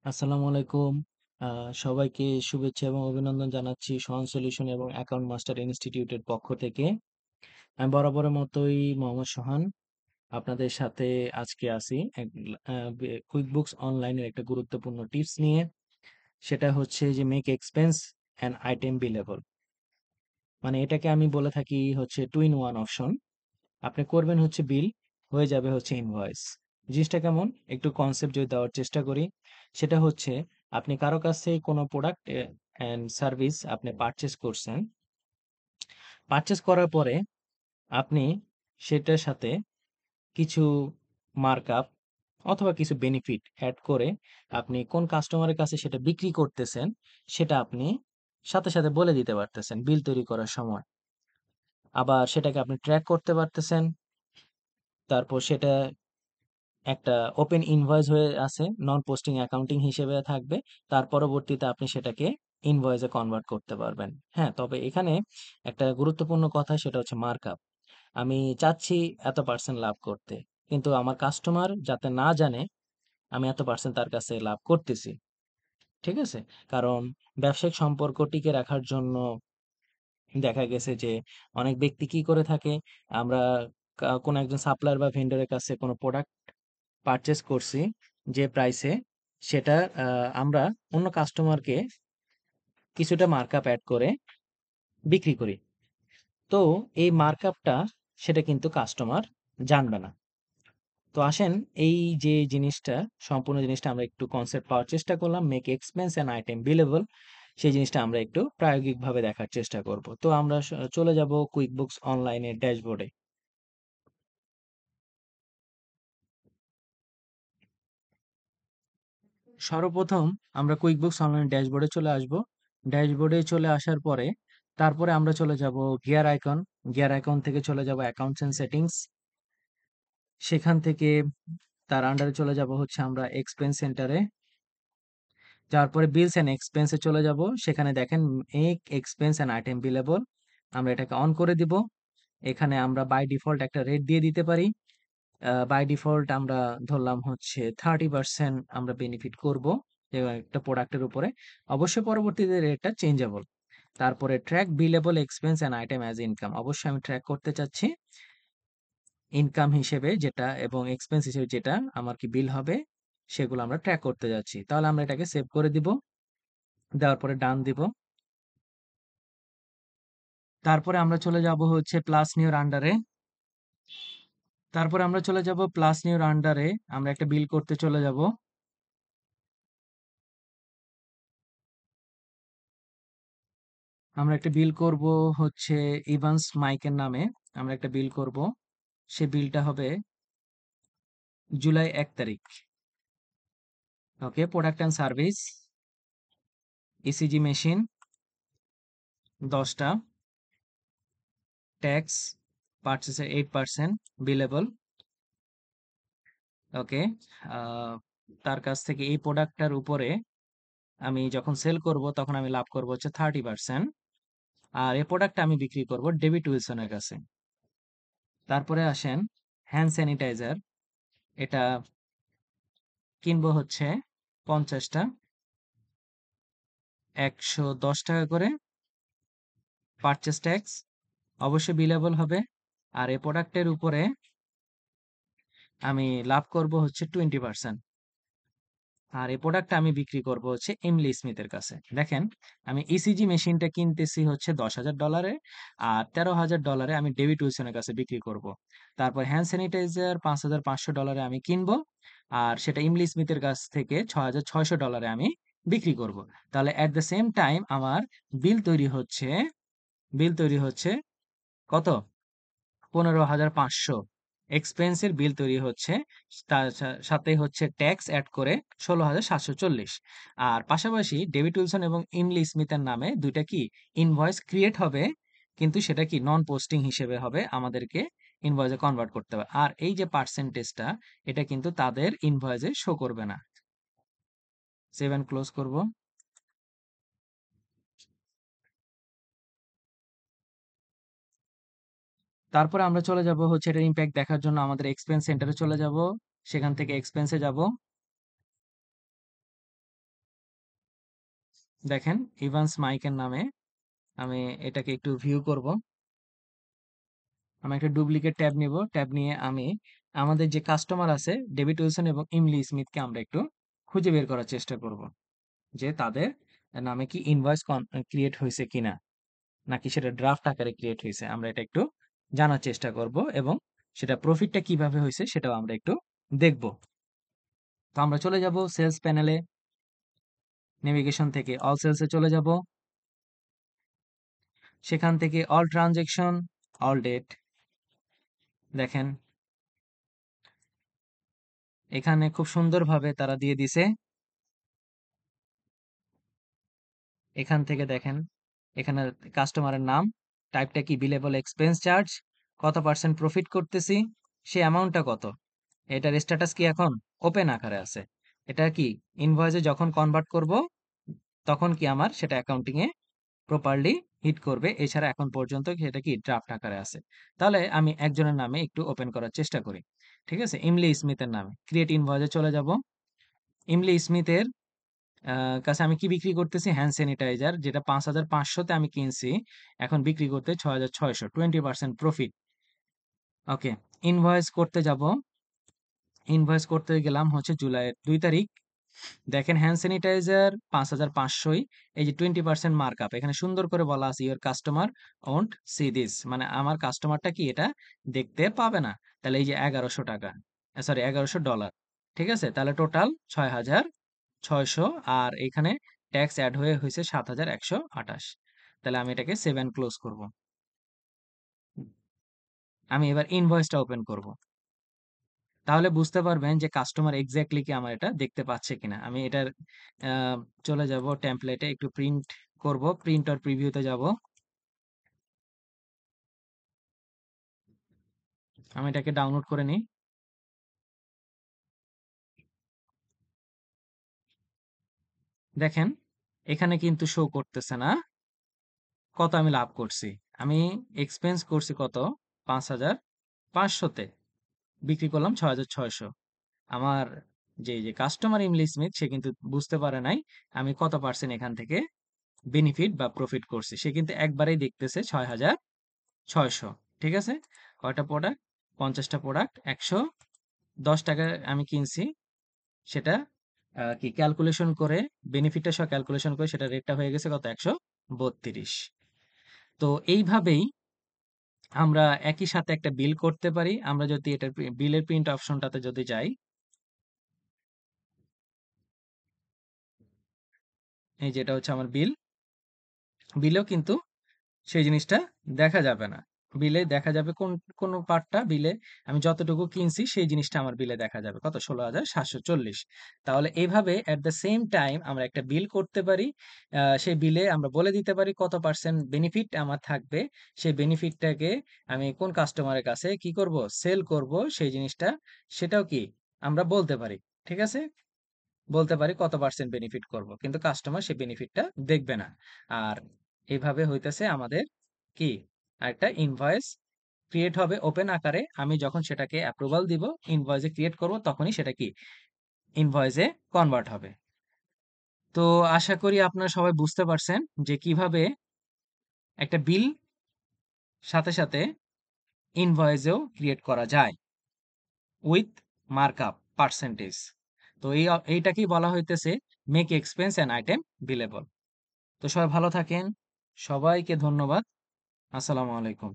আসসালামু আলাইকুম। সবাইকে শুভেচ্ছা এবং অভিনন্দন জানাচ্ছি সোহান সলিউশন এবং অ্যাকাউন্ট মাস্টার ইনস্টিটিউটের পক্ষ থেকে। আমি বরাবরের মতোই মোহাম্মদ সোহান আপনাদের সাথে আজকে আসি কুইক বুকস অনলাইনের একটা গুরুত্বপূর্ণ টিপস নিয়ে। সেটা হচ্ছে যে মেক এক্সপেন্স অ্যান্ড আইটেম বিলেবল। মানে এটাকে আমি বলে থাকি হচ্ছে টু ইন ওয়ান অপশন। আপনি করবেন হচ্ছে বিল, হয়ে যাবে হচ্ছে ইনভয়েস। জিনিসটা কেমন একটু কনসেপ্ট যদি দেওয়ার চেষ্টা করি, সেটা হচ্ছে আপনি কারো কাছ থেকে কোনো প্রোডাক্ট অ্যান্ড সার্ভিস আপনি পারচেস করছেন। পারচেস করার পরে আপনি সেটার সাথে কিছু মার্কআপ অথবা কিছু বেনিফিট অ্যাড করে আপনি কোন কাস্টমারের কাছে সেটা বিক্রি করতেছেন সেটা আপনি সাথে সাথে বলে দিতে পারতেছেন বিল তৈরি করার সময়। আবার সেটাকে আপনি ট্র্যাক করতে পারতেছেন। তারপর সেটা একটা ওপেন ইনভয়েস হয়ে আছে, নন পোস্টিং অ্যাকাউন্টিং হিসেবে থাকবে। তার পরবর্তীতে আপনি সেটাকে ইনভয়েসে কনভার্ট করতে পারবেন। হ্যাঁ, তবে এখানে একটা গুরুত্বপূর্ণ কথা, সেটা হচ্ছে মার্কআপ। আমি চাচ্ছি এত পার্সেন্ট লাভ করতে, কিন্তু আমার কাস্টমার যাতে না জানে আমি এত পার্সেন্ট তার কাছে লাভ করতেছি। ঠিক আছে? কারণ ব্যবসায়িক সম্পর্ক টিকে রাখার জন্য দেখা গেছে যে অনেক ব্যক্তি কি করে থাকে, আমরা কোনো একজন সাপ্লায়ার বা ভেন্ডরের কাছে কোনো প্রোডাক্ট পারচেজ করছি যে প্রাইসে, সেটা আমরা অন্য কাস্টমারকে কিছুটা মার্কআপ অ্যাড করে বিক্রি করি। তো এই মার্কআপটা সেটা কিন্তু কাস্টমার জানবে না। তো আসেন, এই যে জিনিসটা, সম্পূর্ণ জিনিসটা আমরা একটু কনসেপ্ট পাওয়ার চেষ্টা করলাম, মেক এক্সপেন্স অ্যান্ড আইটেম বিলেবল। সেই জিনিসটা আমরা একটু প্রায়োগিকভাবে দেখার চেষ্টা করব। তো আমরা চলে যাব কুইক বুকস অনলাইনের ড্যাশবোর্ডে। সর্বপ্রথম আমরা কুইকবুকস অনলাইন ড্যাশবোর্ডে চলে আসব। ড্যাশবোর্ডে চলে আসার পরে তারপরে আমরা চলে যাব গিয়ার আইকন। গিয়ার আইকন থেকে চলে যাব অ্যাকাউন্টস এন্ড সেটিংস। সেখান থেকে তার আন্ডারে চলে যাব হচ্ছে আমরা এক্সপেন্স সেন্টারে। যাওয়ার পরে বিলস এন্ড এক্সপেন্সে চলে যাব। সেখানে দেখেন মেক এক্সপেন্স এন্ড আইটেম বিলেবল, আমরা এটাকে অন করে দিব। এখানে আমরা বাই ডিফল্ট একটা রেট দিয়ে দিতে পারি। বাই ডিফল্ট আমরা ধরলাম হচ্ছে 30% আমরা বেনিফিট করব একটা প্রোডাক্টের উপরে। অবশ্যই পরবর্তীতে রেটটা চেঞ্জেবল। তারপরে track billable expense and item as income, অবশ্যই আমি ট্র্যাক করতে চাচ্ছি ইনকাম হিসেবে যেটা এবং এক্সপেন্স হিসেবে যেটা আমার কি বিল হবে, সেগুলো আমরা ট্র্যাক করতে যাচ্ছি। তাহলে আমরা এটাকে সেভ করে দিব, দেওয়ার পরে ডান দিব। তারপরে আমরা চলে যাব হচ্ছে প্লাস নিউর আন্ডারে। তারপরে আমরা চলে যাব প্লাস নিউর আন্ডারে, আমরা একটা বিল করতে চলে যাব। আমরা একটা বিল করব হচ্ছে ইভান্স মাইকের নামে। আমরা একটা বিল করব, সে বিলটা হবে জুলাই 1 তারিখ। Okay, product and service, ECG machine 10টা, ট্যাক্স পার্চেসের 8%, বিলেবল। ওকে, তার কাছ থেকে এই প্রোডাক্টটার উপরে আমি যখন সেল করব তখন আমি লাভ করব হচ্ছে 30%। আর এই প্রোডাক্টটা আমি বিক্রি করব ডেভিড উইলসনের কাছে। তারপরে আসেন হ্যান্ড স্যানিটাইজার, এটা কিনবো হচ্ছে 50টা, 110 টাকা করে, পারচেস ট্যাক্স অবশ্যই বিলেবল হবে। আর এই প্রোডাক্টের উপরে আমি লাভ করব হচ্ছে 20%। আর এই প্রোডাক্টটা আমি বিক্রি করব হচ্ছে এমলি স্মিথের কাছে। দেখেন, আমি ইসিজি মেশিনটা কিনতেছি হচ্ছে $10,000, আর $13,000 আমি ডেভিড উইলসনের কাছে বিক্রি করব। তারপর হ্যান্ড স্যানিটাইজার $5,500 আমি কিনবো, আর সেটা ইমলি স্মিথের কাছ থেকে $6,600 আমি বিক্রি করব। তাহলে অ্যাট দ্য সেম টাইম আমার বিল তৈরি হচ্ছে, বিল তৈরি হচ্ছে কত? 15,500 এক্সপেন্সের বিল তৈরি হচ্ছে। তার সাথে হচ্ছে ট্যাক্স অ্যাড করে 16,740। আর পাশাপাশি ডেভিড উইলসন এবং ইমলি স্মিথের নামে দুইটা কি ইনভয়েস ক্রিয়েট হবে, কিন্তু সেটা কি নন পোস্টিং হিসেবে হবে, আমাদেরকে ইনভয়েসে কনভার্ট করতে হবে। আর এই যে পার্সেন্টেজটা, এটা কিন্তু তাদের ইনভয়েসে শো করবে না। সেভ এন্ড ক্লোজ করব। তারপরে আমরা চলে যাব হচ্ছে এটার ইম্প্যাক্ট দেখার জন্য আমাদের এক্সপেন্স সেন্টারে চলে যাব। সেখান থেকে এক্সপেন্সে যাব। দেখেন ইভান্স মাইকের নামে আমি এটাকে একটু ভিউ করব। আমি একটা ডুপ্লিকেট ট্যাব নিব। ট্যাব নিয়ে আমি আমাদের যে কাস্টমার আছে ডেভিড উইলসন এবং ইমলি স্মিথকে আমরা একটু খুঁজে বের করার চেষ্টা করব যে তাদের নামে কি ইনভয়েস ক্রিয়েট হয়েছে কিনা, নাকি সেটা ড্রাফট আকারে ক্রিয়েট হয়েছে। আমরা এটা একটু জানার চেষ্টা করব এবং সেটা প্রফিটটা কিভাবে হয়েছে সেটাও আমরা একটু দেখব। তো আমরা চলে যাব সেলস প্যানেলে, নেভিগেশন থেকে অল সেলসে চলে যাব। সেখান থেকে অল ট্রানজেকশন, অল ডেট, দেখেন এখানে খুব সুন্দরভাবে তারা দিয়ে দিছে। এখান থেকে দেখেন এখানে কাস্টমারের নাম, টাইপটা কি বিলেবল এক্সপেন্স চার্জ, কত পার্সেন্ট প্রফিট করতেছি, সে অ্যামাউন্টটা কত, এটার স্ট্যাটাস কি এখন ওপেন আকারে আছে। এটা কি ইনভয়েসে যখন কনভার্ট করব তখন কি আমার সেটা অ্যাকাউন্টিং এ প্রপারলি হিট করবে। এছাড়া এখন পর্যন্ত সেটা কি ড্রাফট আকারে আছে। তাহলে আমি একজনের নামে একটু ওপেন করার চেষ্টা করি। ঠিক আছে, ইমলি স্মিথের নামে ক্রিয়েট ইনভয়েসে চলে যাব। ইমলি স্মিথের কাছে আমি কি বিক্রি করতেছি, হ্যান্ড স্যানিটাইজার, যেটা 5,500-তে আমি কিনছি, এখন বিক্রি করতে 6,600, 20% প্রফিট। ওকে, ইনভয়েস করতে যাব। ইনভয়েস করতে গেলাম হচ্ছে জুলাইয়ের 2 তারিখ। দেখেন হ্যান্ড স্যানিটাইজার 5,500, এই যে 20% মার্কআপ এখানে সুন্দর করে বলা আছে your customer won't C this, মানে আমার কাস্টমারটা কি এটা দেখতে পাবে না। তাহলে এই যে 1,100 টাকা, সরি $1,100, ঠিক আছে, তাহলে টোটাল 6,600, আর এখানে ট্যাক্স অ্যাড হয়ে হয়েছে 7,128। তাহলে আমি এটাকে সেভ অ্যান্ড ক্লোজ করব। আমি এবার ইনভয়েসটা ওপেন করব। তাহলে বুঝতে পারবেন যে কাস্টমার এক্স্যাক্টলি কি আমার এটা দেখতে পাচ্ছে কিনা। আমি এটার আহ, চলে যাব টেমপ্লেটে, একটু প্রিন্ট করব, প্রিন্ট আর প্রিভিউতে যাব। আমি এটাকে ডাউনলোড করে নিই। দেখেন এখানে কিন্তু শো করতেছে না কত আমি লাভ করছি। আমি এক্সপেন্স করছি কত, 5,500-তে, বিক্রি করলাম 6,600। আমার যে কাস্টমার ইমলি স্মিথ সে কিন্তু বুঝতে পারে নাই আমি কত পার্সেন্ট এখান থেকে বেনিফিট বা প্রফিট করছি। সে কিন্তু একবারেই দেখতেছে 6,600। ঠিক আছে, কয়টা প্রোডাক্ট, 50টা প্রোডাক্ট, 110 টাকা আমি কিনছি। সেটা কি ক্যালকুলেশন করে, বেনিফিটটা সহ ক্যালকুলেশন করে সেটা রেটটা হয়ে গেছে কত, 132। তো এইভাবেই আমরা একই সাথে একটা বিল করতে পারি। আমরা যদি এটা বিলের প্রিন্ট অপশনটাতে যদি যাই, এই যেটা হচ্ছে আমার বিল, বিলেও কিন্তু সেই জিনিসটা দেখা যাবে না। বিলে দেখা যাবে কোন পার্টটা বিলে আমি যতটুকু কিনছি সেই জিনিসটা আমার বিলে দেখা যাবে কত, 16,740। তাহলে এইভাবে এট দ্য সেম টাইম আমরা একটা বিল করতে পারি। সেই বিলে আমরা বলে দিতে পারি কত পার্সেন্ট বেনিফিট আমার থাকবে। সেই বেনিফিটটাকে আমি কোন কাস্টমারের কাছে কি করব, সেল করব সেই জিনিসটা, সেটাও কি আমরা বলতে পারি। ঠিক আছে, বলতে পারি কত পার্সেন্ট বেনিফিট করব, কিন্তু কাস্টমার সেই বেনিফিটটা দেখবে না। আর এইভাবে হইতেছে আমাদের কি একটা ইনভয়েস ক্রিয়েট হবে ওপেন আকারে। আমি যখন সেটাকে অ্যাপ্রুভাল দিব, ইনভয়েসে ক্রিয়েট করব, তখনই সেটা কি ইনভয়েসে কনভার্ট হবে। তো আশা করি আপনারা সবাই বুঝতে পারছেন যে কিভাবে একটা বিল সাথে সাথে ইনভয়েসেও ক্রিয়েট করা যায় উইথ মার্কআপ পার্সেন্টেজ। তো এইটাকেই বলা হইতেছে মেক এক্সপেন্স অ্যান্ড আইটেম বিলেবল। তো সবাই ভালো থাকেন, সবাইকে ধন্যবাদ। আসসালামু আলাইকুম।